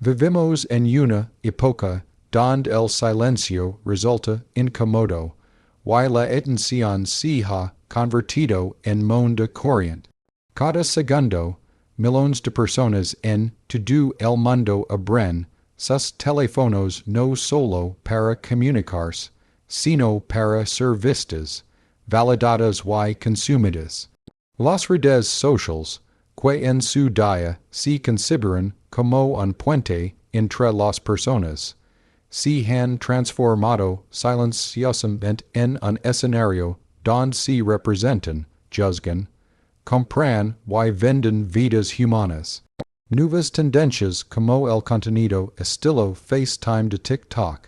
Vivimos en una época donde el silencio resulta incómodo, y la atención se ha convertido en mundo corriente. Cada segundo, millones de personas en todo el mundo abren sus teléfonos no solo para comunicarse, sino para ser vistas, validadas y consumidas. Las redes sociales, que en su día se consideran como un puente entre las personas, se han transformado silenciosamente en un escenario donde se representan, juzgan, compran y venden vidas humanas. Nuevas tendencias como el contenido estilo FaceTime de TikTok,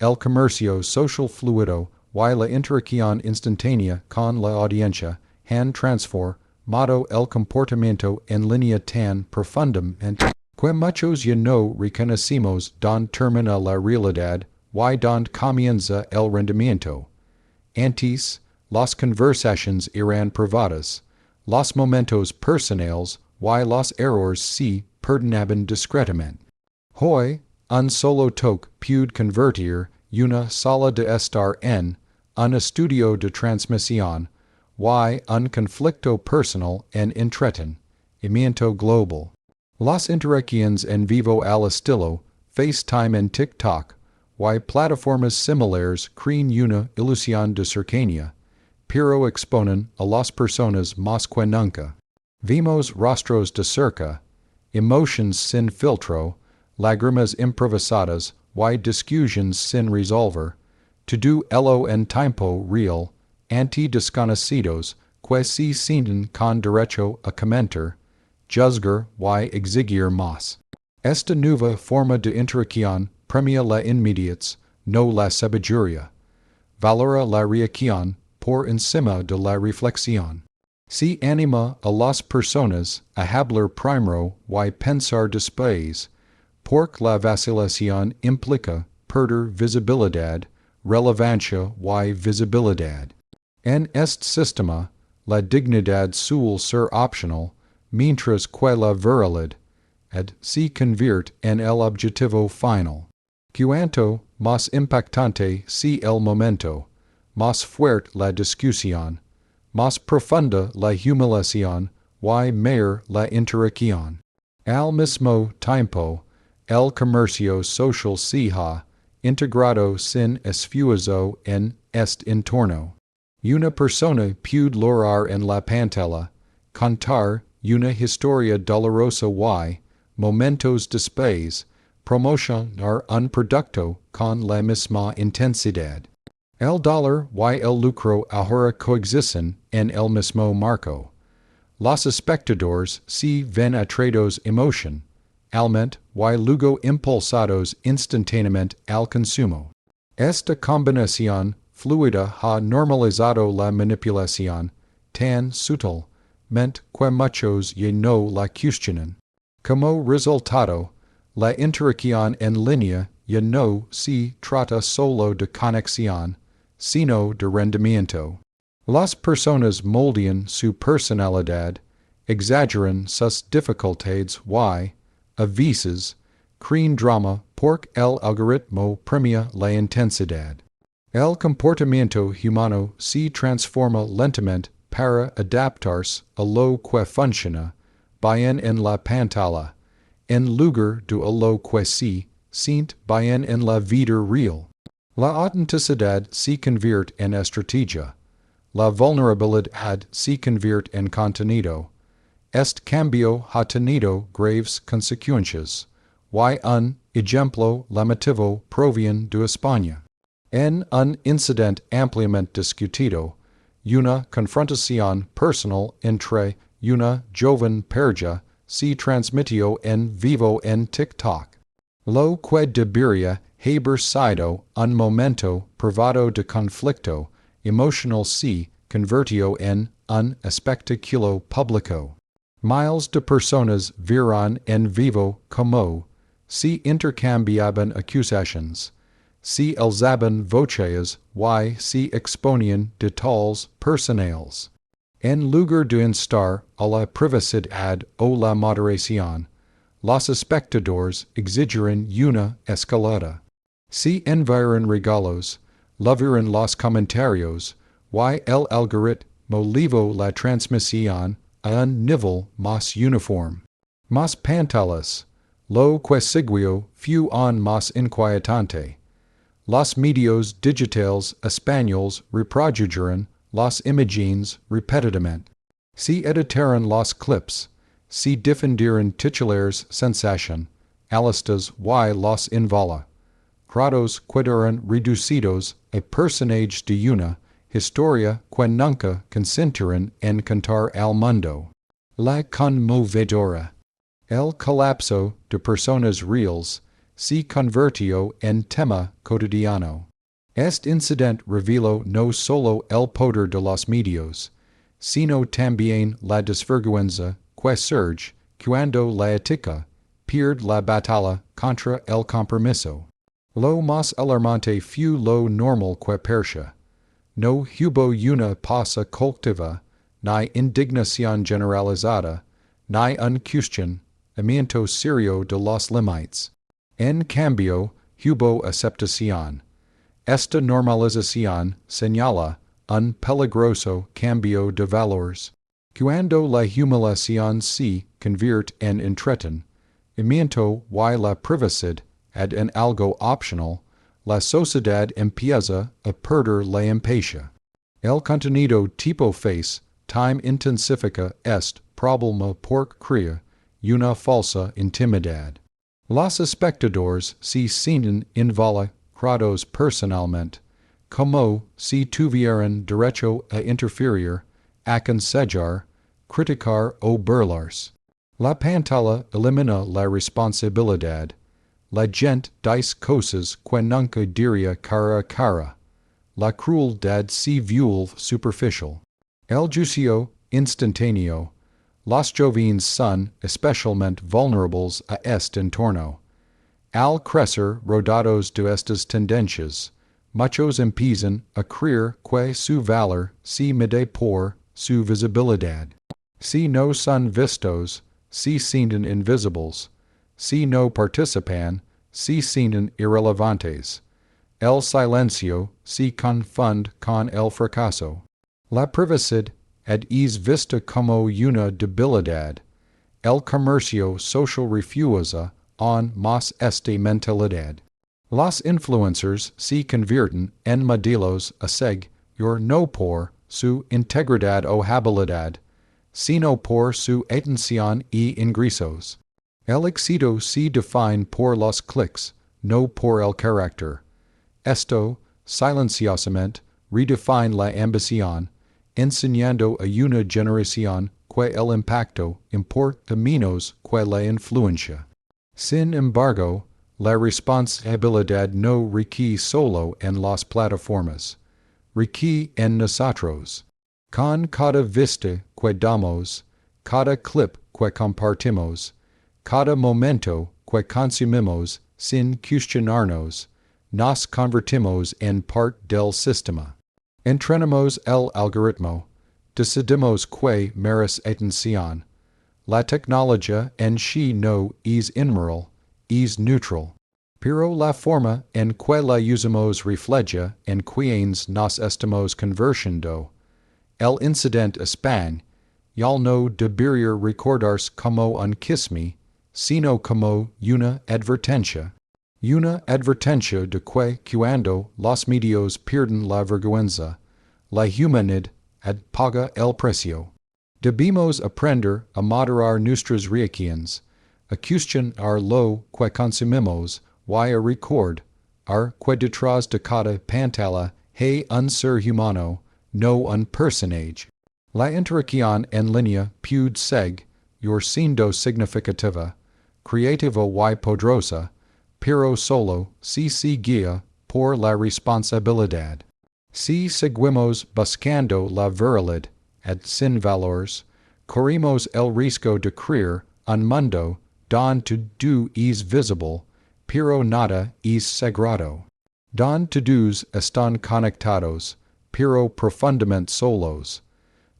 el comercio social fluido y la interacción instantánea con la audiencia han transformado el comportamiento en línea tan profundamente que muchos ya no reconocemos donde termina la realidad y donde comienza el rendimiento. Antes, las conversaciones eran privadas, los momentos personales y los errores se perdonaban discretamente. Hoy, un solo toque puede convertir una sala de estar en un estudio de transmisión y un conflicto personal en entretenimiento global. Las interacciones en vivo al estilo FaceTime en TikTok y plataformas similares crean una ilusión de cercanía, pero exponen a las personas más que nunca. Vimos rostros de cerca, emotions sin filtro, lágrimas improvisadas y discusiones sin resolver, todo ello en tiempo real, ante desconocidos que se sienten con derecho a comentar, juzgar y exigir más. Esta nueva forma de interacción premia la inmediatez, no la sabiduría. Valora la reacción por encima de la reflexión. Se anima a las personas a hablar primero y pensar después, porque la vacilación implica perder visibilidad, relevancia y visibilidad. En este sistema, la dignidad suele ser optional, mientras que la virilidad se convierte en el objetivo final. Cuanto más impactante sea el momento, más fuerte la discusión, más profunda la humiliación y mayor la interacción. Al mismo tiempo, el comercio social se ha integrado sin esfuerzo en este entorno. Una persona puede lograr en la pantalla contar una historia dolorosa y, momentos después, promocionar un producto con la misma intensidad. El dólar y el lucro ahora coexisten en el mismo marco. Los espectadores se ven atraídos emocionalmente y luego impulsados instantáneamente al consumo. Esta combinación fluida ha normalizado la manipulación tan sutilmente que muchos ya no la cuestionan. Como resultado, la interacción en línea ya no se trata solo de conexión, sino de rendimiento. Las personas moldean su personalidad, exageran sus dificultades y, a veces, crean drama porque el algoritmo premia la intensidad. El comportamiento humano se transforma lentamente para adaptarse a lo que funciona bien en la pantalla, en lugar de a lo que se siente bien en la vida real. La autenticidad se convierte en estrategia. La vulnerabilidad se convierte en contenido. Este cambio ha tenido graves consecuencias, y un ejemplo llamativo proviene de España. En un incidente ampliamente discutido, una confrontación personal entre una joven pareja se transmitió en vivo en TikTok. Lo que debería haber sido un momento privado de conflicto emocional se convirtió en un espectáculo público. Miles de personas vieron en vivo cómo se intercambiaban acusaciones, se alzaban voces y se exponían detalles personales. En lugar de instar a la privacidad o la moderación, Los espectadores exigieren una escalada. Si enviaron regalos, leviran los comentarios, y el algoritmo llevó la transmisión a un nivel más uniforme. Más pantallas, lo que siguió fue aún más inquietante. Los medios digitales españoles reprodujeron las imágenes repetidamente. Si editaron los clips, si difundieron titulares sensación, alistas y los invala. Kratos quedaron reducidos a personajes de una historia que nunca consintieron en contar al mundo. La conmovedora. El colapso de personas reales se convirtió en tema cotidiano. Este incidente reveló no solo el poder de los medios, sino también la desvergüenza que surge cuando la ética pierde la batalla contra el compromiso. Lo más alarmante fue lo normal que persia. No hubo una pausa colectiva, ni indignación generalizada, ni un cuestionamiento serio de los límites. En cambio, hubo aceptación. Esta normalización señala un peligroso cambio de valores. Cuando la humiliación se convierte en entretenimiento y la privacidad en algo optional, la sociedad empieza a perder la empatia. El contenido tipo face time intensifica este problema porque crea una falsa intimidad. Los espectadores se sienten involucrados personalmente, como si tuvieran derecho a interferir, aconsejar, criticar o burlarse. La pantalla elimina la responsabilidad. La gente dice cosas que nunca diría cara a cara. La crueldad se vuelve superficial. El juicio instantáneo. Los jóvenes son especialmente vulnerables a este entorno. Al crecer rodeados de estas tendencias, muchos empiezan a creer que su valor se mide por su visibilidad. Si no son vistos, se sienten invisibles. Si no participan, se sienten irrelevantes. El silencio se confunde con el fracaso. La privacidad es vista como una debilidad. El comercio social refusa aún más esta mentalidad. Los influencers se convierten en modelos a seguir no por su integridad o habilidad, sino por su atención y ingresos. El éxito se define por los clics, no por el carácter. Esto, silenciosamente, redefine la ambición, enseñando a una generación que el impacto importa menos que la influencia. Sin embargo, la responsabilidad no recae solo en las plataformas, recae en nosotros. Con cada vista que damos, cada clip que compartimos, cada momento que consumimos sin cuestionarnos, nos convertimos en parte del sistema. Entrenamos el algoritmo, decidimos que merece atención. La tecnología en sí no es inmoral, es neutral. Pero la forma en que la usamos refleja en quienes nos estamos convirtiendo. El incidente español no debería recordarse como un chisme, sino como una advertencia. Una advertencia de que cuando los medios pierden la vergüenza, la humanidad paga el precio. Debemos aprender a moderar nuestras reacciones, a cuestionar lo que consumimos y a recordar que detrás de cada pantalla hay un ser humano, no un personaje. La interacción en línea puede seguir siendo significativa, creativa y poderosa, pero solo si se guía por la responsabilidad. Si seguimos buscando la virilidad sin valores, corremos el riesgo de crear un mundo donde todo es visible, pero nada es sagrado. Donde todos están conectados, pero profundamente solos.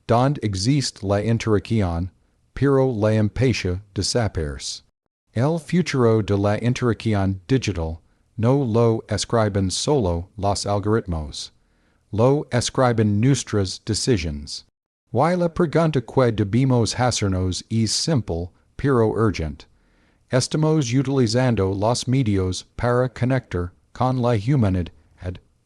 Donde existe la interacción, pero la empatia desaparece. El futuro de la interacción digital no lo escriben solo los algoritmos. Lo escriben nuestras decisions. Y la pregunta que debemos hacernos es simple, pero urgent. Estamos utilizando los medios para conectar con la humanidad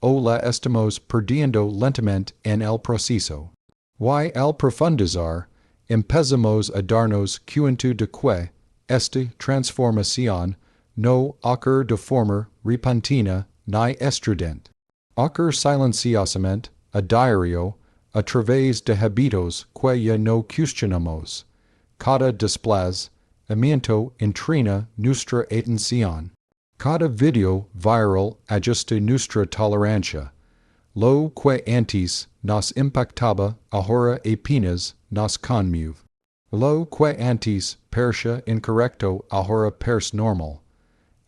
o la estamos perdiendo lentamente en el proceso. Y al profundizar, empezamos a darnos cuenta de que esta transformación no ocurre de forma repentina ni estridente. Ocurre silenciosamente, a diario, a través de hábitos que ya no cuestionamos. Cada desplazamiento entrena nuestra atención. Cada video viral ajusta nuestra tolerancia. Lo que antes nos impactaba ahora apenas nos conmueve. Lo que antes parecía incorrecto ahora parece normal.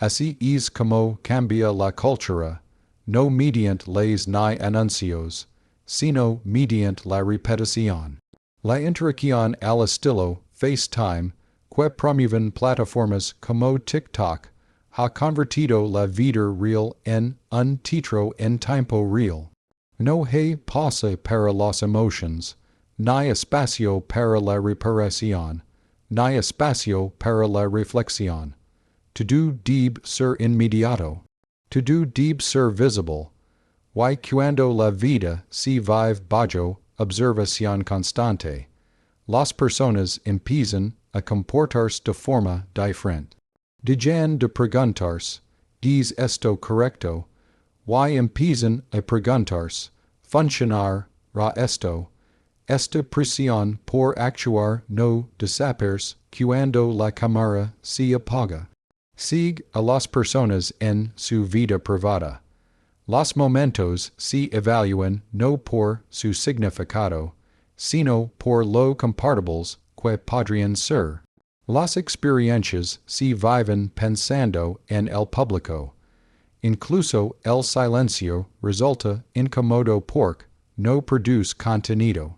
Así es como cambia la cultura, no mediante leyes ni anuncios, sino mediante la repetición. La interacción al estilo FaceTime, que promueven plataformas como TikTok, ha convertido la vida real en un teatro en tiempo real. No hay pausa para las emociones, ni espacio para la reparación, ni espacio para la reflexión. Todo debe ser inmediato. Todo debe ser visible. Y cuando la vida se vive bajo observación constante, las personas empiezan a comportarse de forma diferente. Dejan de preguntarse, ¿es esto correcto? Y empiezan a preguntarse, ¿funcionará esto? Esta presión por actuar no desaparece cuando la cámara se apaga. Sigue a las personas en su vida privada. Los momentos se evalúan no por su significado, sino por lo compartibles que podrían ser. Las experiencias se viven pensando en el público. Incluso el silencio resulta incómodo porque no produce contenido.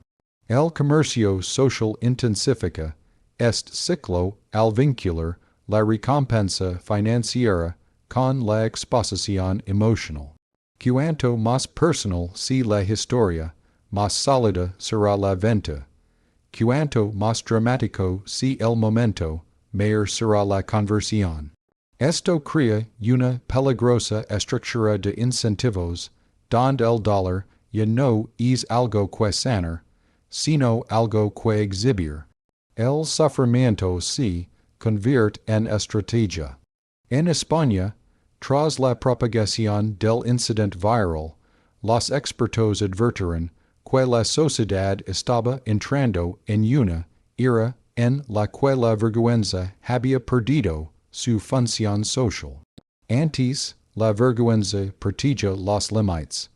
El comercio social intensifica este ciclo al vincular la recompensa financiera con la exposición emocional. Cuanto más personal sea la historia, más sólida será la venta. Cuanto más dramático sea el momento, mayor será la conversión. Esto crea una peligrosa estructura de incentivos, donde el dólar ya no es algo que sanar, sino algo que exhibir. El sufrimiento se convierte en estrategia. En España, tras la propagación del incidente viral, los expertos advirtieron que la sociedad estaba entrando en una era en la que la vergüenza había perdido su función social. Antes, la vergüenza perdía los límites.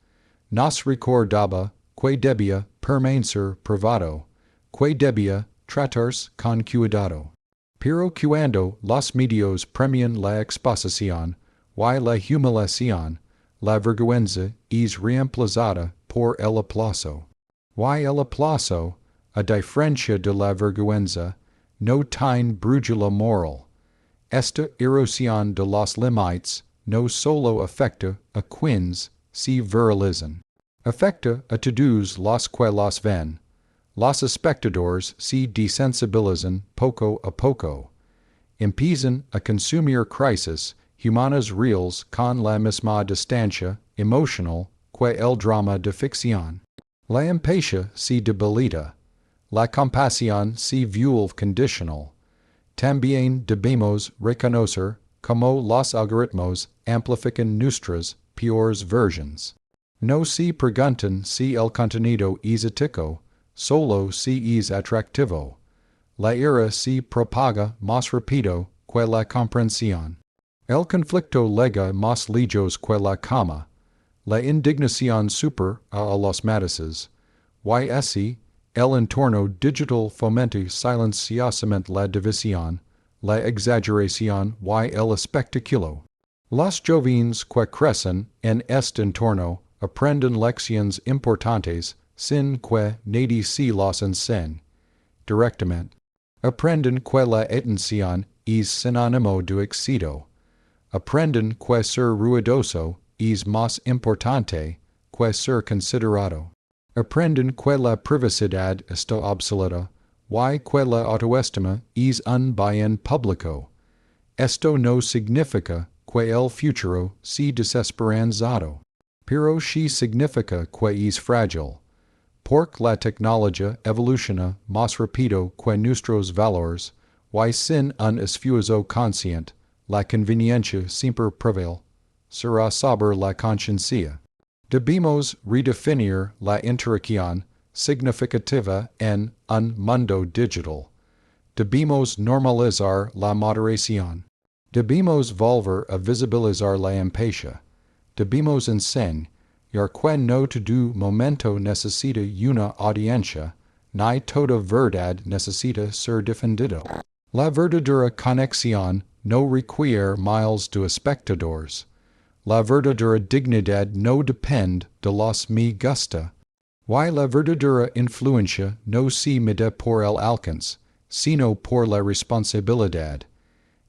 Nos recordaba que debía permanecer privado, que debía tratarse con cuidado. Pero cuando los medios premian la exposición y la humiliación, la vergüenza es reemplazada por el aplauso. Y el aplauso, a diferencia de la vergüenza, no tiene brújula moral. Esta erosión de los límites no solo afecta a quienes se viralizan. Afecta a todos los que los ven. Los espectadores se desensibilizan poco a poco. Empiezan a consumir crisis humanas reales con la misma distancia emocional que el drama de ficción. La empatía se debilita. La compasión se vuelve condicional. También debemos reconocer cómo los algoritmos amplifican nuestras peores versiones. No se preguntan si el contenido es ético, solo si es atractivo. La ira se propaga más rápido que la comprensión. El conflicto lega más lejos que la cama. La indignación supera a los matices. Y así, el entorno digital fomenta silenciosamente la división, la exageración y el espectáculo. Los jóvenes que crecen en este entorno aprenden lecciones importantes sin que nadie se las enseñe directamente. Aprenden que la atención es sinónimo de éxito. Aprenden que ser ruidoso es más importante que ser considerado. Aprenden que la privacidad está obsoleta, y que la autoestima es un bien público. Esto no significa que el futuro sea desesperanzado, pero sí significa que es frágil. Porque la tecnología evoluciona más rápido que nuestros valores, y sin un esfuerzo consciente, la conveniencia siempre prevail. Será sobre la conciencia. Debemos redefinir la interacción significativa en un mundo digital. Debemos normalizar la moderación. Debemos volver a visibilizar la empatía. Debemos enseñar que no todo momento necesita una audiencia, ni toda verdad necesita ser defendido. La verdadera conexión no requiere miles de espectadores. La verdadera dignidad no depende de los me gusta. Y la verdadera influencia no se mide por el alcance, sino por la responsabilidad.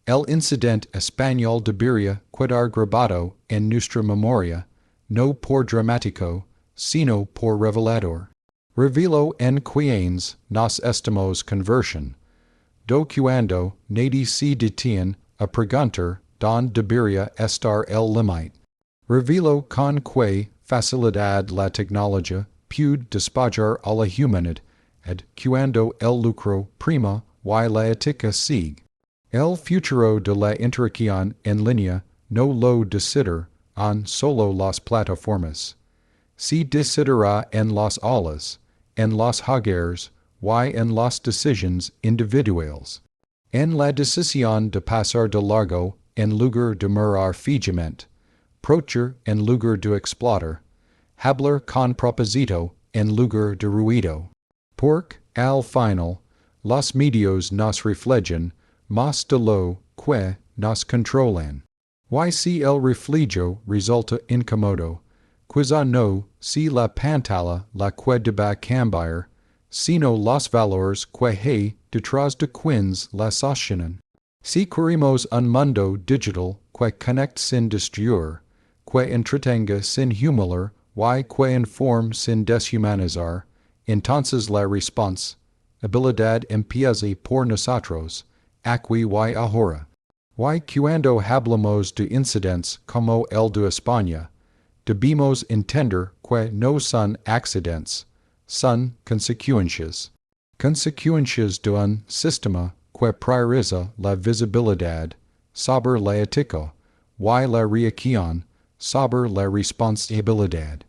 El incidente español debería quedar grabado en nuestra memoria, no por dramático, sino por revelador. Revelo en quienes nos estamos conversión. Do cuando nadie se detiene a preguntar don debería estar el límite. Revelo con que facilidad la tecnología puede despejar a la humanidad, cuando el lucro prima y la ética sigue. El futuro de la interacción en línea no lo deciden solo las plataformas. Se decidirá en las aulas, en los hogares, y en las decisiones individuales. En la decisión de pasar de largo en lugar de mirar fijamente, procher en lugar de explotar, hablar con propósito en lugar de ruido. Porque, al final, los medios nos reflejan más de lo que nos controlan. Y si el reflejo resulta incómodo, quizá no si la pantalla la que debe cambiar, sino los valores que hay detrás de quienes la sostienen. Si queremos un mundo digital que conecte sin destruir, que entretenga sin humilar y que informe sin deshumanizar, entonces la responsabilidad empieza por nosotros, aquí y ahora. Y cuando hablamos de incidentes como el de España, debemos entender que no son accidentes, son consecuencias. Consecuencias de un sistema que prioriza la visibilidad sobre la ética y la reacción sobre la responsabilidad.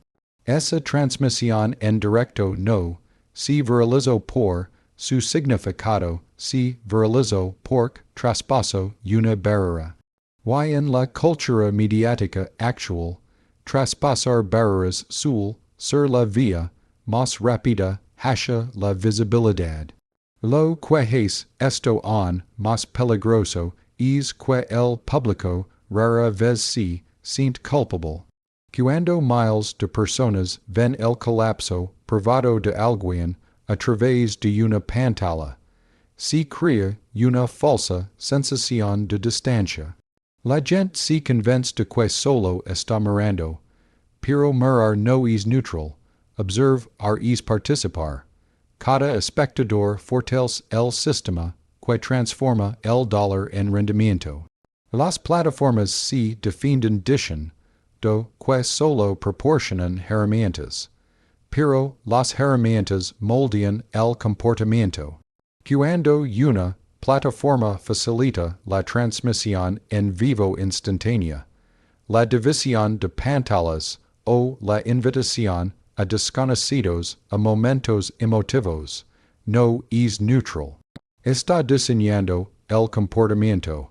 Esa transmisión en directo no se viralizó por su significado, se viralizó porque traspasó una barrera. Y en la cultura mediática actual, traspasar barreras suele ser la vía más rápida hacia la visibilidad. Lo que es esto aún más peligroso es que el público rara vez se siente culpable. Cuando miles de personas ven el colapso privado de alguien a través de una pantalla, se crea una falsa sensación de distancia. La gente se convence de que solo está mirando, pero mirar no es neutral, observar es participar. Cada espectador fortalece el sistema que transforma el dólar en rendimiento. Las plataformas se defienden dicen que solo proporcionan herramientas, pero las herramientas moldean el comportamiento. Cuando una plataforma facilita la transmisión en vivo instantánea, la división de pantallas o la invitación a desconocidos a momentos emotivos no es neutral. Está diseñando el comportamiento.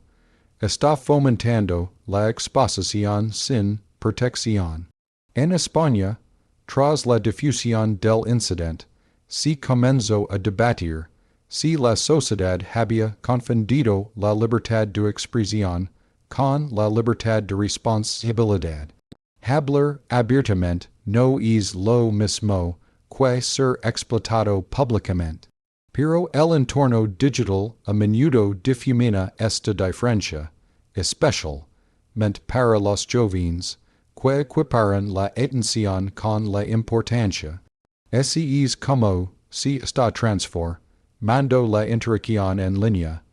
Está fomentando la exposición sin protección. En España, tras la difusión del incidente, se comenzó a debatir si la sociedad había confundido la libertad de expresión con la libertad de responsabilidad. Hablar abiertamente no es lo mismo que ser explotado públicamente. Pero el entorno digital a menudo difumina esta diferencia, especial, ment para los jóvenes, que equiparan la atención con la importancia. Es como si está transformando la interacción en línea,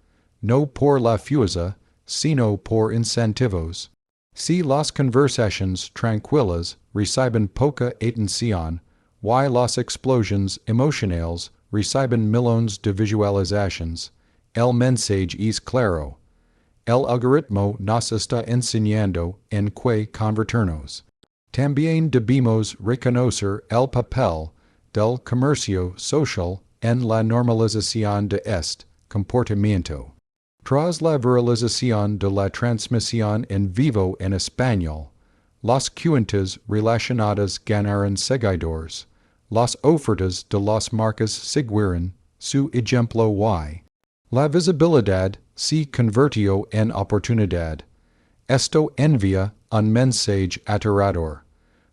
no por la fuerza, sino por incentivos. Si las conversaciones tranquilas reciben poca atención, y las explosions emocionales reciben millones de visualizaciones, el mensaje es claro. El algoritmo nos está enseñando en qué convertirnos. También debemos reconocer el papel del comercio social en la normalización de este comportamiento. Tras la viralización de la transmisión en vivo en español, las cuentas relacionadas ganaron seguidores, las ofertas de las marcas siguieron su ejemplo y la visibilidad se convirtió en oportunidad. Esto envía un mensaje aterrador,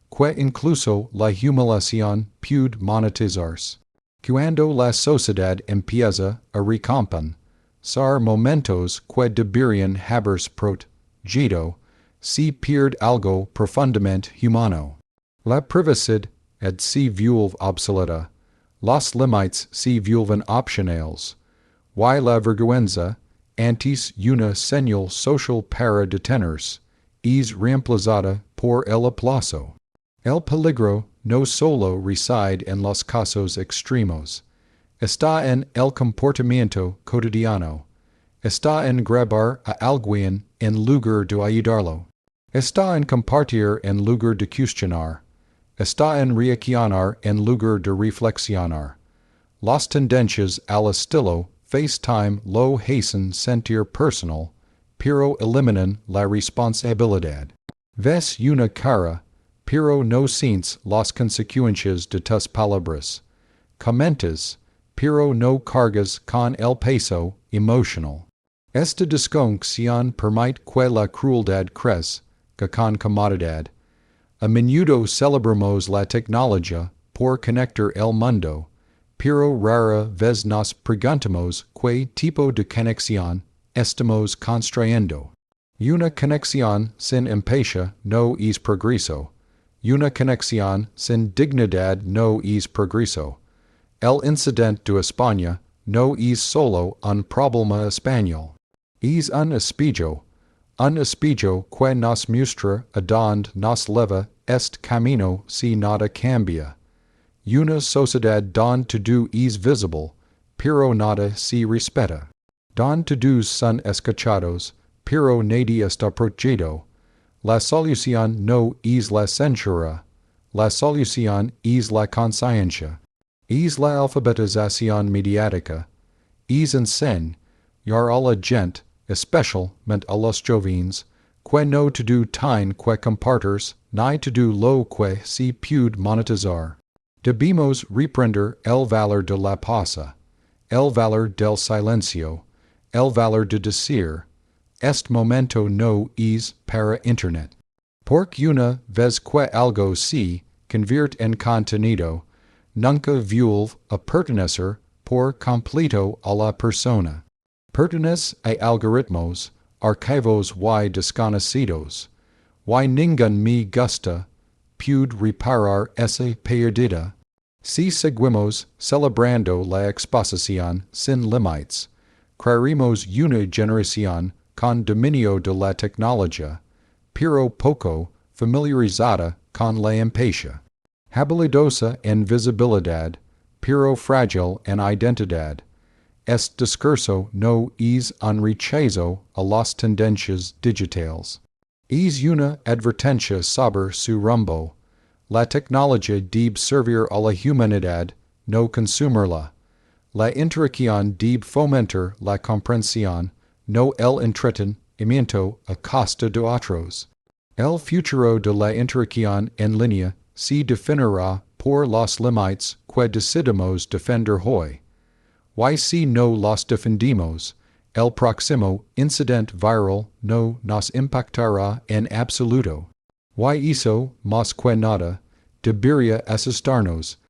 que incluso la humiliación puede monetizarse. Cuando la sociedad empieza a recompensar momentos que deberían haberse protegido, se pierde algo profundamente humano. La privacidad se vuelve obsoleta, los límites se vuelven opcionales, y la vergüenza, antes una señal social para detenerse, es reemplazada por el aplauso. El peligro no solo reside en los casos extremos, está en el comportamiento cotidiano, está en grabar a alguien en lugar de ayudarlo, está en compartir en lugar de cuestionar, está en reaccionar en lugar de reflexionar. Las tendencias al estilo FaceTime lo hacen sentir personal, pero eliminan la responsabilidad. Ves una cara, pero no sientes las consecuencias de tus palabras. Comentas, pero no cargas con el peso emocional. Esta desconexión permite que la crueldad crezca con comodidad. A menudo celebramos la tecnología por conectar el mundo, pero rara vez nos preguntamos qué tipo de conexión estamos construyendo. Una conexión sin empatía no es progreso. Una conexión sin dignidad no es progreso. El incidente de España no es solo un problema español. Es un espejo que nos muestra a dónde nos lleva este camino si nada cambia. Una sociedad donde todo es visible, pero nada se respeta. Donde todos son escuchados, pero nadie está protegido. La solución no es la censura, la solución es la conciencia. Es la alfabetización mediática. Es enseñar a la gente, especialmente a los jóvenes, que no todo tiene que compartirse, ni todo lo que se puede monetizar. Debemos reprender el valor de la pausa, el valor del silencio, el valor de decir, este momento no es para Internet. Porque una vez que algo se convierte en contenido, nunca vuelve a pertenecer por completo a la persona. Pertenece a algoritmos, archivos y desconocidos, y ningún me gusta puede reparar esa pérdida. Si seguimos celebrando la exposición sin límites, crearemos una generación con dominio de la tecnología, pero poco familiarizada con la empatía. Habilidosa en visibilidad, pero frágil en identidad. Este discurso no es un rechazo a las tendencias digitales. Es una advertencia sobre su rumbo. La tecnología debe servir a la humanidad, no consumirla. La interacción debe fomentar la comprensión, no el entretenimiento a costa de otros. El futuro de la interacción en línea se definirá por los límites que decidamos defender hoy. Y si no los defendimos, el próximo incidente viral no nos impactará en absoluto. Y eso, más que nada, debería asustarnos,